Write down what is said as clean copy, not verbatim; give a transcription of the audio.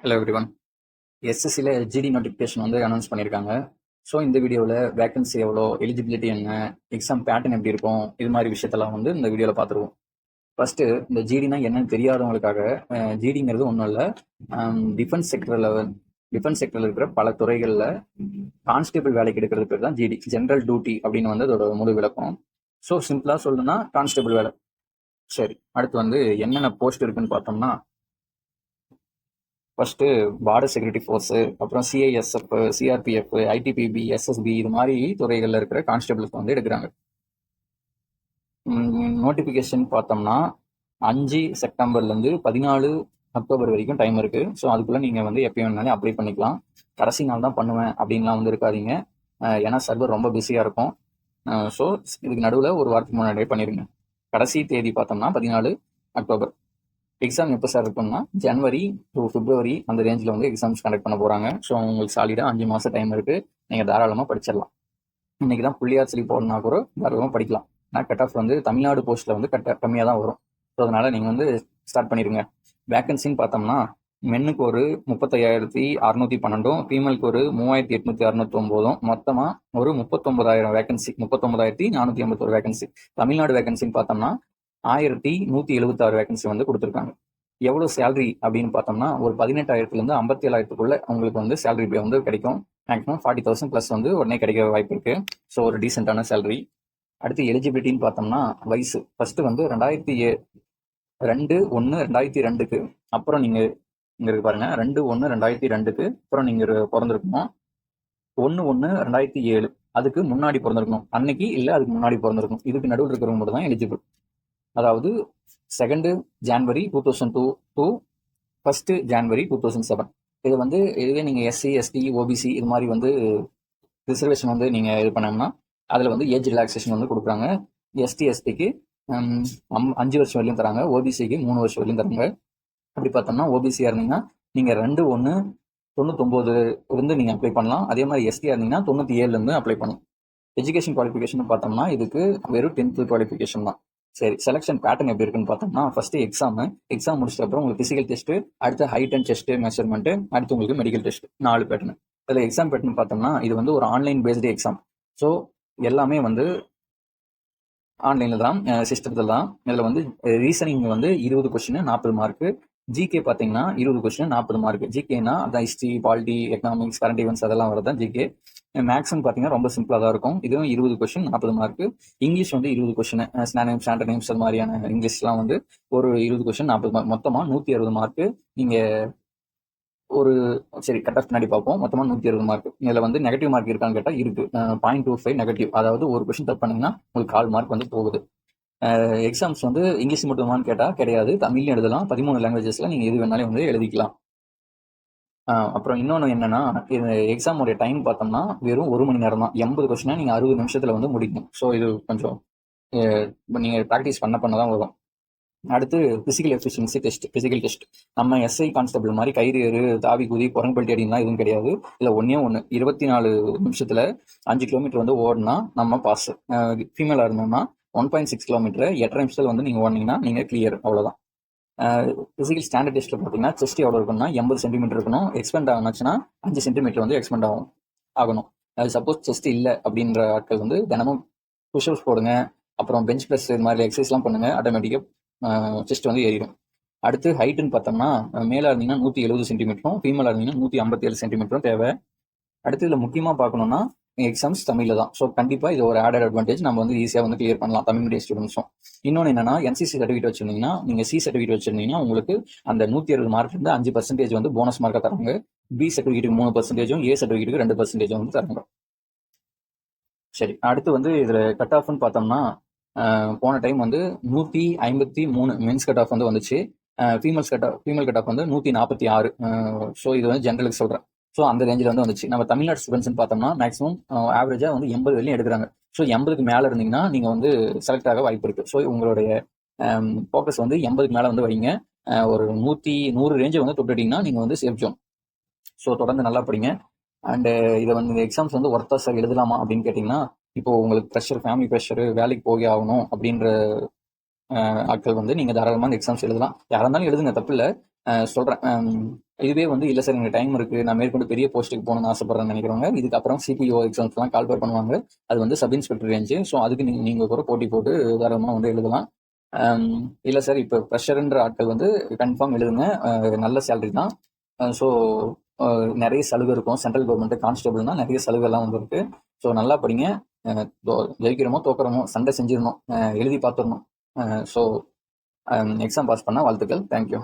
Hello everyone. எஸ்எஸ்சியில் GD notification வந்து announce பண்ணியிருக்காங்க. ஸோ இந்த வீடியோவில் வேகன்சி எவ்வளோ, எலிஜிபிலிட்டி என்ன, எக்ஸாம் பேட்டர்ன் எப்படி இருக்கும், இது மாதிரி விஷயத்தெல்லாம் வந்து இந்த வீடியோவில் பார்த்துருவோம். ஃபஸ்ட்டு இந்த ஜிடினா என்னன்னு தெரியாதவங்களுக்காக, ஜிடிங்கிறது ஒன்றும் இல்லை, டிஃபென்ஸ் செக்டரில் இருக்கிற பல துறைகளில் கான்ஸ்டபிள் வேலைக்கு எடுக்கிறது பேர் தான் ஜிடி, ஜென்ரல் டியூட்டி அப்படின்னு வந்து அதோட முழு விளக்கம். ஸோ சிம்பிளாக சொல்லணும்னா கான்ஸ்டபிள் வேலை. சரி, அடுத்து வந்து என்னென்ன போஸ்ட் இருக்குன்னு பார்த்தோம்னா, ஃபர்ஸ்ட் பார்டர் செக்யூரிட்டி ஃபோர்ஸு, அப்புறம் சிஐஎஸ்எஃப், சிஆர்பிஎஃப், ஐடிபிபி, எஸ்எஸ்பி இது மாதிரி துறைகளில் இருக்கிற கான்ஸ்டபிள்ஸ் வந்து எடுக்கிறாங்க. நோட்டிஃபிகேஷன் பார்த்தோம்னா 5 செப்டம்பர்லேருந்து 14 அக்டோபர் வரைக்கும் டைம் இருக்குது. ஸோ அதுக்குள்ளே நீங்கள் வந்து எப்போ வேணாலும் அப்ளை பண்ணிக்கலாம். கடைசி நாள் தான் பண்ணுவேன் அப்படின்லாம் வந்து இருக்காதீங்க, ஏன்னா சர்வர் ரொம்ப பிஸியாக இருக்கும். ஸோ இதுக்கு நடுவில் ஒரு வாரத்துக்கு முன்னாடியே பண்ணிடுங்க. கடைசி தேதி பார்த்தோம்னா 14 அக்டோபர். எக்ஸாம் எப்போ சார் இருக்குன்னா ஜனவரி டு பிப்ரவரி அந்த ரேஞ்சில் வந்து எக்ஸாம்ஸ் கண்டக்ட் பண்ண போகிறாங்க. ஸோ உங்களுக்கு சாலிடாக 5 மாதம் டைம் இருக்குது, நீங்கள் தாராளமாக படிச்சிடலாம். இன்றைக்கி தான் புள்ளியார் சொல்லி போடணும்னா கூட தாராளமாக படிக்கலாம். ஆனால் கட் ஆஃப் வந்து தமிழ்நாடு போஸ்ட்டில் வந்து கம்மியாக தான் வரும். ஸோ அதனால் நீங்கள் வந்து ஸ்டார்ட் பண்ணிடுங்க. வேக்கன்சின்னு பார்த்தோம்னா மென்னுக்கு ஒரு 35,612, ஃபீமேலுக்கு ஒரு 3,869, மொத்தமாக ஒரு 39,000 வேகன்சி, 39,481 வேகன்சி. தமிழ்நாடு வேகன்சின்னு பார்த்தோம்னா 1,176 வேகன்சி வந்து கொடுத்துருக்காங்க. எவ்வளோ சேலரி அப்படின்னு பார்த்தோம்னா ஒரு 18,000லேருந்து 57,000க்குள்ள உங்களுக்கு வந்து சேலரி வந்து கிடைக்கும். மேக்ஸிமம் 40,000 ப்ளஸ் வந்து உடனே கிடைக்க வாய்ப்பு இருக்குது. ஸோ ஒரு டீசெண்டான சேலரி. அடுத்து எலிஜிபிலிட்டின்னு பார்த்தோம்னா வயசு ஃபஸ்ட்டு வந்து 2/1/2002க்கு அப்புறம் நீங்கள் இங்கே இருக்கு பாருங்கள், 2/1/2002க்கு அப்புறம் நீங்கள் பிறந்திருக்கணும். 1/1/2007 அதுக்கு முன்னாடி பிறந்திருக்கணும், அன்னைக்கு இல்லை அதுக்கு முன்னாடி பிறந்திருக்கணும். இதுக்கு நடுவில் இருக்கிறவங்க மட்டும் தான் எலிஜிபிள். அதாவது 2 ஜான்வரி 2002 டு 1 ஜான்வரி 2007. இது வந்து இதுவே நீங்கள் எஸ்சி, எஸ்டி, ஓபிசி இது மாதிரி வந்து ரிசர்வேஷன் வந்து நீங்கள் இது பண்ணோம்னா அதில் வந்து ஏஜ் ரிலாக்ஸேஷன் வந்து கொடுக்குறாங்க. எஸ்டி, எஸ்டிக்கு 5 வருஷம் வரையும் தராங்க, ஓபிசிக்கு 3 வருஷம் வரையும் தராங்க. அப்படி பார்த்தோம்னா ஓபிசியாக இருந்தீங்கன்னா நீங்கள் 2/1/99 இருந்து நீங்கள் அப்ளை பண்ணலாம். அதே மாதிரி எஸ்டியாக இருந்தீங்கன்னா 97லேருந்து அப்ளை பண்ணலாம். எஜுகேஷன் குவாலிஃபிகேஷன் பார்த்தோம்னா இதுக்கு வெறும் 10th குவாலிஃபிகேஷன் தான். சரி, செலெக்ஷன் பேட்டர்ன் எப்படி இருக்குன்னு பார்த்தோம்னா ஃபர்ஸ்ட் எக்ஸாம் முடிச்சிட்ட அப்புறம் உங்களுக்கு ஃபிசிக்கல் டெஸ்ட், அடுத்து ஹைட் அண்ட் செஸ்ட் மெஷர்மெண்ட், அடுத்து உங்களுக்கு மெடிக்கல் டெஸ்ட், 4 பேட்டர்ன். இதில் எக்ஸாம் பேட்டர்ன் பார்த்தோம்னா இது வந்து ஒரு ஆன்லைன் பேஸ்டு எக்ஸாம். ஸோ எல்லாமே வந்து ஆன்லைனில் தான், சிஸ்டத்தில் தான். இதில் வந்து ரீசனிங் வந்து 20 கொஸ்டின் 40 மார்க்கு. ஜிகே பார்த்தீங்கன்னா 20 கொஸ்டின் 40 மார்க். ஜிகேனா அதான் history, polity, economics, current events அதெல்லாம் வரதான் ஜிகே. மேக்ஸ்ன்னு பார்த்தீங்கன்னா ரொம்ப சிம்பிளாக தான் இருக்கும். இதுவும் 20 கொஸ்டின் 40 மார்க்கு. இங்கிலீஷ் வந்து 20 கொஸ்டின், ஸ்டாண்டர்ட் நேம்ஸ் அது மாதிரியான இங்கிலீஷ்லாம் வந்து ஒரு 20 கொஸ்டின் 40 மார்க், மொத்தமாக 160 மார்க்கு. நீங்கள் ஒரு சரி கட் ஆஃப் பின்னாடி பார்ப்போம். மொத்தமாக 160 மார்க். இதில் வந்து நெகட்டிவ் மார்க் இருக்கான்னு கேட்டால் இருக்குது, 0.25 நெகட்டிவ். அதாவது ஒரு கொஸ்டின் தப்பு பண்ணிங்கன்னா உங்களுக்கு 1/4 மார்க் வந்து போகுது. எக்ஸாம்ஸ் வந்து இங்கிலீஷ் மட்டுமான்னு கேட்டால் கிடையாது, தமிழ்லையும் எழுதலாம். 13 லாங்குவேஜஸில் நீங்கள் எது வேணாலும் வந்து எழுதிக்கலாம். அப்புறம் இன்னொன்று என்னன்னா, இது எக்ஸாமோடைய டைம் பார்த்தோம்னா வெறும் 1 மணி நேரம் தான். 80 கொஸ்டினா நீங்கள் 60 நிமிஷத்தில் வந்து முடிக்கணும். ஸோ இது கொஞ்சம் நீங்கள் ப்ராக்டிஸ் பண்ண தான் வரும். அடுத்து physical efficiency test. Physical test நம்ம எஸ்ஐ கான்ஸ்டபிள் மாதிரி கயிறு ஏறு, தாவி குதி, குரங்குபல்ட்டி அடிலாம் எதுவும் கிடையாது. இல்லை ஒன்றே ஒன்று 24 நிமிஷத்தில் 5 கிலோமீட்டர் வந்து ஓடினா நம்ம பாஸ். ஃபீமேலாக இருந்தோம்னா 1.6 கிலோமீட்டர் 8.5 நிமிஷத்தில் வந்து நீங்கள் ஓடினீங்கன்னா நீங்கள் கிளியர், அவ்வளோதான். ஃபிசிக்கல் ஸ்டாண்டர்ட் டெஸ்ட்டில் பார்த்தீங்கன்னா செஸ்ட் எவ்வளோ இருக்குன்னா 80 சென்டிமீட்டர் இருக்கணும். எக்ஸ்பெண்ட் ஆகுச்சுன்னா 5 சென்டிமீட்டர் வந்து எக்ஸ்பெண்ட் ஆகணும். அது சப்போஸ் செஸ்ட் இல்லை அப்படின்ற ஆட்கள் வந்து தினமும் புஷ்அப்ஸ் போடுங்க, அப்புறம் பெஞ்ச் ப்ரெஸ் இது மாதிரி எக்ஸசைஸ்லாம் பண்ணுங்கள், ஆட்டோமேட்டிக்காக செஸ்ட் வந்து ஏறிடும். அடுத்து ஹைட்டுன்னு பார்த்தோம்னா மேலாக இருந்தீங்கன்னா 170 சென்டிமீட்டரும், ஃபீமேலாக இருந்தீங்கன்னா 157 சென்டிமீட்டரும் தேவை. அடுத்து இதில் முக்கியமாக பார்க்கணுன்னா எக்ஸாம்ஸ் தமிழில் தான். ஸோ கண்டிப்பாக இது ஒரு ஆடட் அட்வான்டேஜ், நம்ம வந்து ஈஸியாக வந்து கிளியர் பண்ணலாம் தமிழ் மீடியம் ஸ்டூடெண்ட்ஸும். இன்னொன்று என்னன்னா, என்சிசி சர்டிஃபிகேட் வச்சிருந்தீங்கன்னா, நீங்கள் சி சர்டிஃபிகேட் வச்சிருந்தீங்கன்னா உங்களுக்கு அந்த 160 மார்க்லேருந்து 5% வந்து போனஸ் மார்க்காக தராங்க. பி சர்டிஃபிகேட்டுக்கு 3%, ஏ சர்டிஃபிகேட்டுக்கு 2% வந்து தராங்க. சரி, அடுத்து வந்து இதில் கட் ஆஃப்னு பார்த்தோம்னா போன டைம் வந்து 153 மென்ஸ் கட் ஆஃப் வந்து வந்துச்சு. ஃபீமேல் கட் ஆஃப் வந்து 146. ஸோ இது வந்து ஜென்ரலுக்கு சொல்கிறேன். ஸோ அந்த ரேஞ்சில் வந்து வந்துச்சு. நம்ம தமிழ்நாடு ஸ்டூடெண்ட்ஸ்னு பார்த்தோம்னா மேக்ஸிமம் ஆவரேஜாக வந்து 80 வரையும் எடுக்கிறாங்க. ஸோ 80க்கு மேலே இருந்தீங்கன்னா நீங்கள் வந்து செலக்ட் ஆக வாய்ப்பு இருக்குது. ஸோ உங்களுடைய ஃபோக்கஸ் வந்து 80க்கு மேலே வந்து வைங்க. ஒரு 100 ரேஞ்சை வந்து தொட்டுட்டிங்கன்னா நீங்கள் வந்து சேஃப் ஜோன். ஸோ தொடர்ந்து நல்லா படிங்க. அண்டு இதை வந்து இந்த எக்ஸாம்ஸ் வந்து ஒர்த்தா சார் எழுதலாமா அப்படின்னு கேட்டிங்கன்னா, இப்போது உங்களுக்கு ப்ரெஷர், ஃபேமிலி ப்ரெஷரு, வேலைக்கு போகே ஆகணும் அப்படின்ற ஆட்கள் வந்து நீங்கள் தாராளமாக இந்த எக்ஸாம்ஸ் எழுதலாம். யாராக இருந்தாலும் எழுதுங்க, தப்பு இல்லை. சொல்கிறேன். இதுவே வந்து இல்லை சார் எனக்கு டைம் இருக்குது, நான் மேற்கொண்டு பெரிய போஸ்ட்டுக்கு போகணும்னு ஆசைப்பட்றேன்னு நினைக்கிறவங்க இதுக்கப்புறம் சிபிஓ எக்ஸாம்ஸ்லாம் கால்ஃபர் பண்ணுவாங்க. அது வந்து சப் இன்ஸ்பெக்டர் ரேஞ்சு. ஸோ அதுக்கு நீங்கள் கூட போட்டி போட்டு தாராளமாக வந்து எழுதலாம். இல்லை சார் இப்போ ப்ரெஷருன்ற ஆட்கள் வந்து கன்ஃபார்ம் எழுதுங்க. நல்ல சேலரி தான். ஸோ நிறைய சலுகை இருக்கும். சென்ட்ரல் கவர்மெண்ட் கான்ஸ்டபிள்னா நிறைய சலுகைலாம் வந்து இருக்குது. ஸோ நல்லா படிங்க. ஜெயிக்கிறோமோ தோக்குறோமோ சண்டை செஞ்சிடணும், எழுதி பார்த்துடணும். ஸோ எக்ஸாம் பாஸ் பண்ணால் வாழ்த்துக்கள். தேங்க்யூ.